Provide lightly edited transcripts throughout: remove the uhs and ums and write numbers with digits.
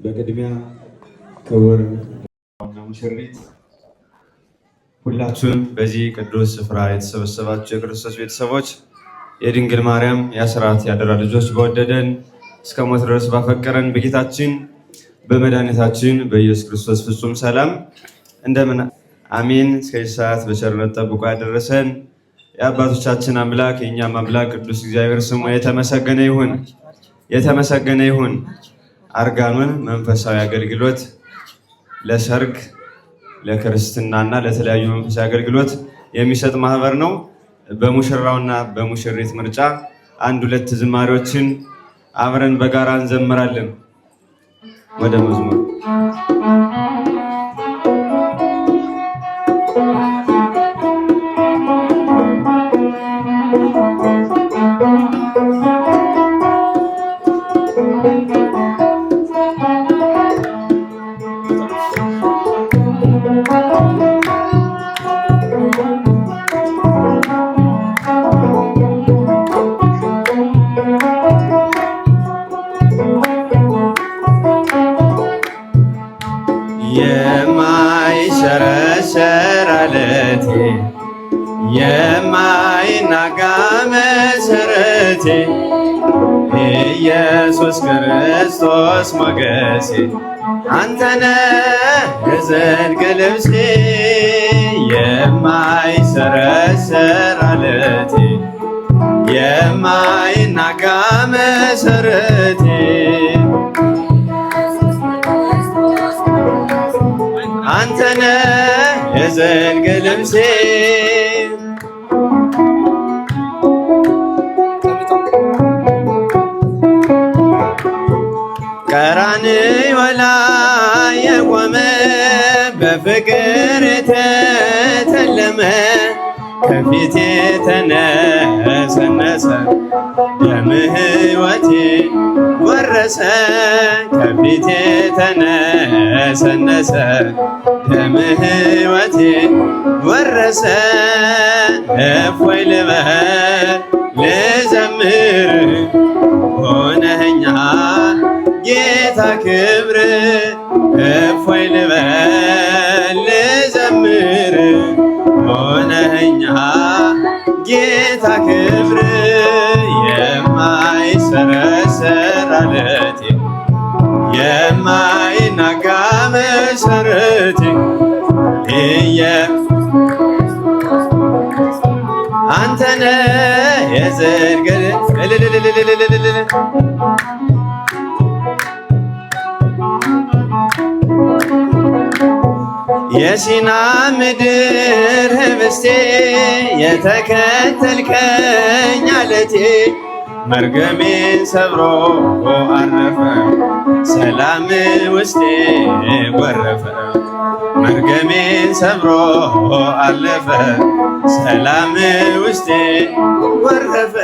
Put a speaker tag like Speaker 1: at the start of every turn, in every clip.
Speaker 1: በቅድሚያ ክቡር ሙሽሪት ሁላችሁም በዚህ ቅዱስ ስፍራ የተሰበሰባችሁ የክርስቶስ ቤተሰቦች የድንግል ማርያም የአስራት ያደራ ልጆች በወደደን እስከ ሞት ድረስ ባፈቀረን በጌታችን በመድኃኒታችን በኢየሱስ ክርስቶስ ፍጹም ሰላም እንደምን አሜን። እስከዚህ ሰዓት በቸርነት ጠብቆ ያደረሰን የአባቶቻችን አምላክ የእኛም አምላክ ቅዱስ እግዚአብሔር ስሙ የተመሰገነ ይሁን። አርጋኑን መንፈሳዊ አገልግሎት ለሰርግ ለክርስትናና ለተለያዩ መንፈሳዊ አገልግሎት የሚሰጥ ማህበር ነው። በሙሽራውና በሙሽሪት ምርጫ አንድ ሁለት ዝማሬዎችን አብረን በጋራ እንዘምራለን። ወደ መዝሙር
Speaker 2: የማይሸረሸር ዓለቴ የማይናጋ መሰረቴ ኢየሱስ ክርስቶስ ሞገሴ አንተነ የጽድቅ ልብሴ የማይሸረሸር ዓለቴ የማይናጋ መሰረቴ አንተነ የጽድቅ ልብሴ ቀራንዮ ላይ የቆመ በፍቅር የተተለመ ከፊቴ ተነሰነሰ ደምህ ሕይወቴ ወረሰ ከፊቴ ተነሰነሰ ደምህ ሕይወቴ ወረሰ እፎይ ልበል ልዘምር ሆነኸኛል ጌታ ክብር እፎይ ልበል ልዘምር ሆነኸኛል ጌታ ክብር የማይሸረሸር ዓለቴ የማይናጋ መሰረቴ አንተነ የጽድቅ የሲና ምድር ህብስቴ የተከተልከኝ ዓለቴ መርገሜን ሰብሮ አረፈ ሰላም ውስጤ ጎረፈ መርገሜን ሰብሮ አለፈ ሰላም ውስጤ ጎረፈ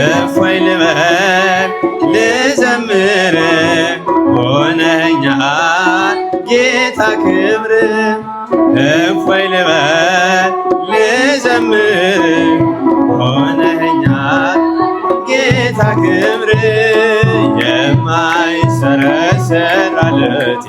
Speaker 2: እፎይ ልበል ልዘምር ሆነኸኛል ጌታ ክብር እፎይ ልበል ልዘምር ሆነኸኛል ጌታ ክብር የማይሸረሸር ዓለቴ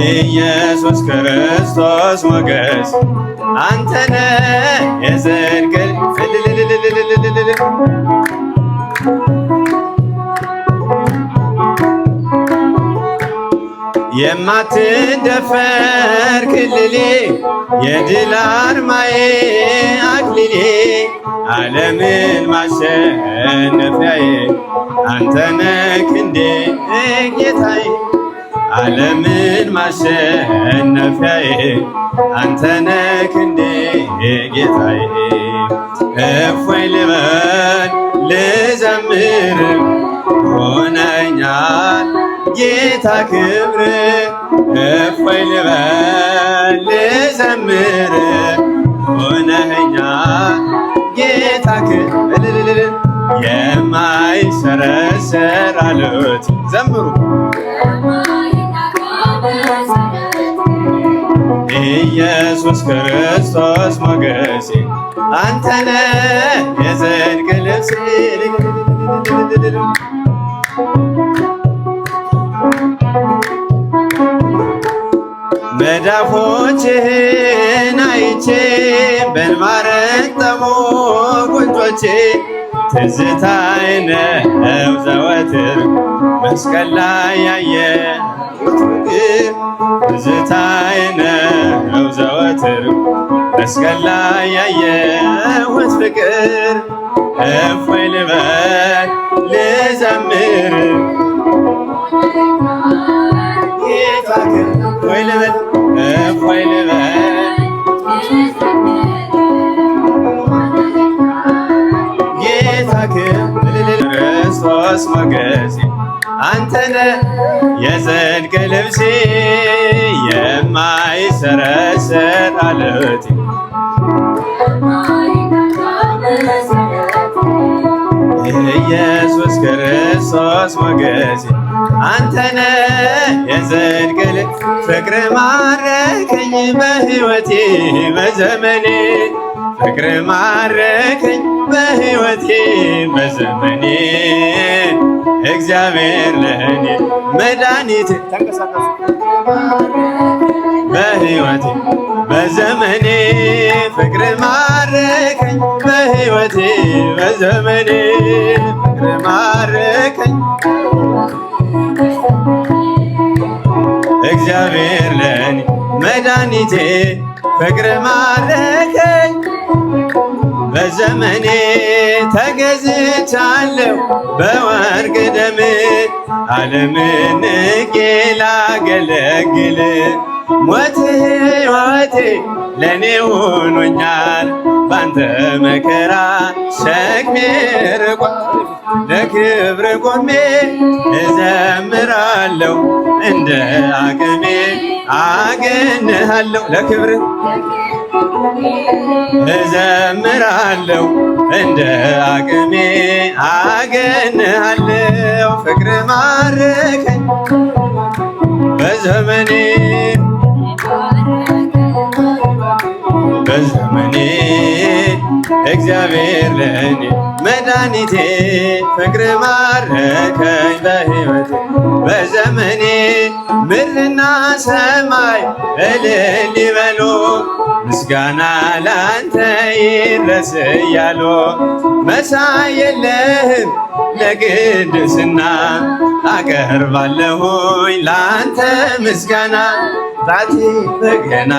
Speaker 2: ኢየሱስ ክርስቶስ ሞገስ አንተነ የጽድቅ የማትደፈር ክልሌ የድል አርማዬ አክሊሌ ዓለምን ማሸነፊያዬ አንተነ ክንዴ ጌታዬ ዓለምን ማሸነፊያዬ አንተነ ክንዴ ጌታዬ እፎይ ልበል ልዘምር ሆነኸኛል ጌታ ክብር እፎይ ልበል ልዘምር ሆነኸኛል ጌታ ክብር የማይሸረሸር ዓለቴ ዘምሩ ኢየሱስ ክርስቶስ ሞገሴ አንተነ የጽድቅ ልብሴ ነፍሴ መዳፎችህን አይቼ በእንባ ረጠቡ ጉንጮቼ ትዝታዬ ነው ዘወትር መስቀል ላይ ያየሁት ፍቅር ትዝታዬ ነው ዘወትር መስቀል ላይ ያየሁት ፍቅር እፎይ ልበል ልዘምር ጌታክን እፎይ ልበል እፎይ ልበል ጌታክን ክርስቶስ ሞገሴ አንተነ የጽድቅ ልብሴ የማይሰረሰር አለቴ ኢየሱስ ክርስቶስ ሞገሴ አንተነ የጽድቅ ልብሴ ፍቅር ማረከኝ በሕይወቴ በዘመኔ ፍቅር ማረከኝ በሕይወቴ በዘመኔ እግዚአብሔር ለእኔ መድኃኒቴ ተንቀሳቀሱ በሕይወቴ በዘመኔ ፍቅር ማረከኝ በሕይወቴ በዘመኔ ፍቅር ማረከኝ እግዚአብሔር ለእኔ መድኃኒቴ ፍቅር ማረከኝ በዘመኔ ተገዝቻለሁ በወርቅ ደም ዓለምን ንቄ ላገለግል ሞት ሕይወቴ ለእኔ ሆኖኛል ባንተ መከራ ሸክሜ ርቋል ለክብር ቆሜ እዘምራለሁ እንደ አቅሜ አገንሃለሁ ለክብር እዘምራለሁ እንደ አቅሜ አገንሃለሁ ፍቅር ማረከኝ በዘመኔ በዘመኔ እግዚአብሔር ለእኔ መድኃኒቴ ፍቅር ማረከኝ በሕይወቴ በዘመኔ ምድርና ሰማይ እልል ይበሉ ምስጋና ላንተ ይድረስ እያሉ መሳይ የለህም ለቅድስና አቀርባለሁኝ ላንተ ምስጋና ጣቴ በገና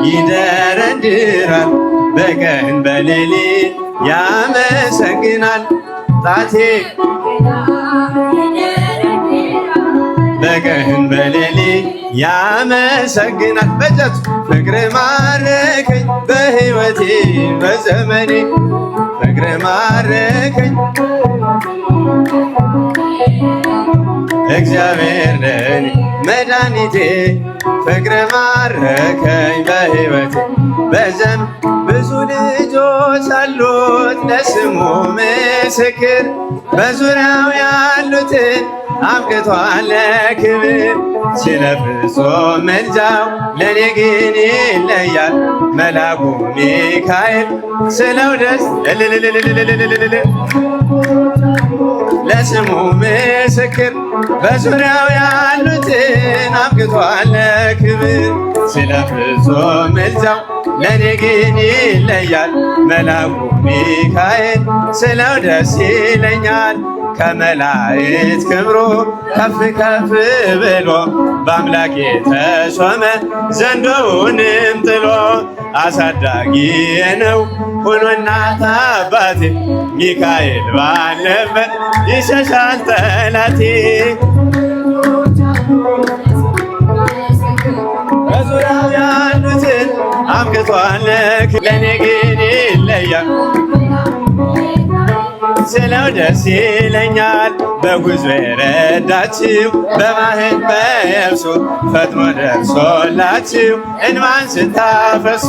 Speaker 2: ይደረድራል በቀን በሌሊት ያመሰግናል ጣቴ በቀን በሌሊት ያመሰግናል በጀት ፍቅር ማረከኝ በሕይወቴ በዘመኔ ፍቅር ማረከኝ እግዚአብሔር ለእኔ መድኃኒቴ ፍቅር ማረከኝ በሕይወቴ በዘመኔ ብዙ ልጆች አሉት ለስሙ ምስክር በዙሪያው ያሉትን አብቅቷል ለክብር ስለ ፍጹም ምልጃው ለኔ ግን ይለያል መልአኩ ሚካኤል ስለው ደስ ለስሙ ምስክር በዙሪያው ያሉትን አብቅቷል ለክብር ስለ ፍጹም ምልጃው ለኔ ግን ይለያል መልአኩ ሚካኤል ስለው ደስ ይለኛል ከመላእክት ክብሩ ከፍ ከፍ ብሎ በአምላክ የተሾመ ዘንዶውንም ጥሎ አሳዳጊ ነው ሆኖ እናት አባቴ ሚካኤል ባለበት ይሸሻል ጠላቴ በዙሪያው ያሉትን አብቅቷል ለኔ ግን ይለያል ስለው ደስ ይለኛል በጉዞ የረዳችው በባህር በየብሱ ፈጥኖ ደርሶላችሁ እንባን ስታፈሱ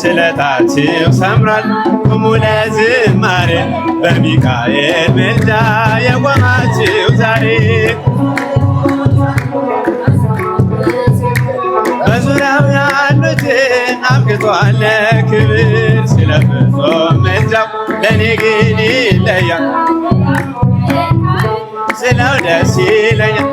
Speaker 2: ስለታችሁ ሰምሯል ቁሙ ለዝማሬ በሚካኤል ምልጃ የቆማችሁ ዛሬ በዙሪያው ያሉትን አብቅቷል ክብር ስለ ፍጹም ምልጃው ለእኔ ግን ይለያል ስለው ደስ ይለኛል።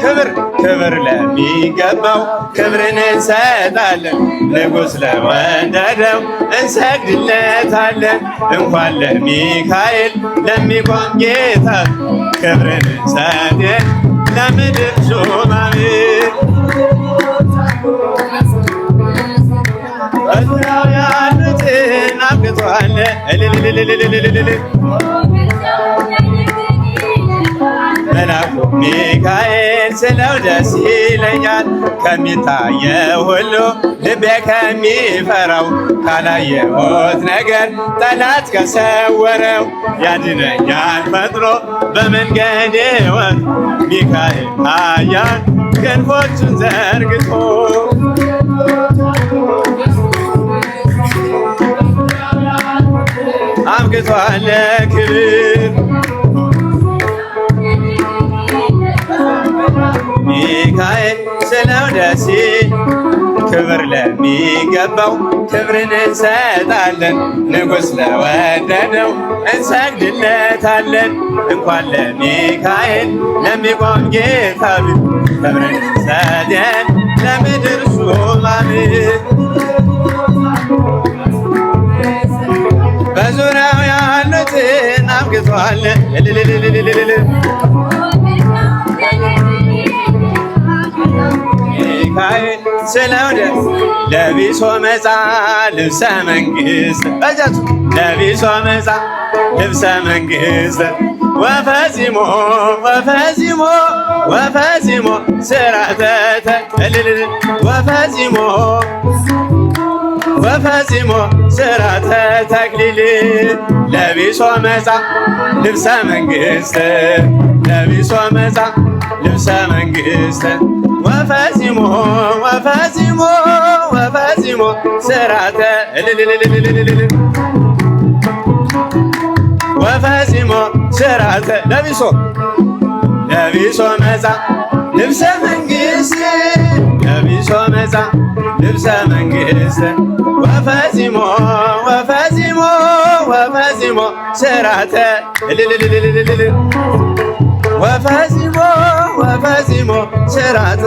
Speaker 2: ክብር ለሚገባው ክብርን እንሰጣለን። ንጉሥ ለወደደው እንሰግድለታለን። እንኳን ለሚካኤል ለሚቆም ጌታ ክብርን እንሰጥ ለምድር ሹማምንት በዙሪያው ያሉትን አብቅቷል መልአኩ ሚካኤል ስለው ደስ ይለኛል። ከሚታየው ሁሉ ልቤ ከሚፈራው ካላየሁት ነገር ጠላት ከሰወረው ያድነኛል ፈጥኖ በመንገዴ ወር ሚካኤል ኃያል ክንፎቹን ዘርግቶ አብቅቷል ክብር ሚካኤል ስለው ደስ ክብር ለሚገባው ክብርን እንሰጣለን። ንጉሥ ለወደደው እንሰግድለታለን። እንኳን ለሚካኤል ለሚቆም ጌታ ክብርን እንሰጥን ለምድር ሹማምንት በዙሪያው ያሉትን አብቅቷል ሚካኤል ስለው ደስ ለቢሶ መጻ ልብሰ መንግሥት በጃቱ ለቢሶ መጻ ልብሰ መንግሥት ወፈጺሞ ስራተ ወፈጺሞ ስራተ ተክሊል ለቢሶ መጻ ልብሰ መንግሥት ለቢሶ መጻ ልብሰ መንግሥት ወፈጺሞ ስራተ ወፈጺሞ ስራተ ለቢሶ መጻ ልብሰ መንግሥት ለቢሶ መጻ ልብሰ መንግሥት ወፈጺሞ ስራተ ወፈጺሞ ስራተ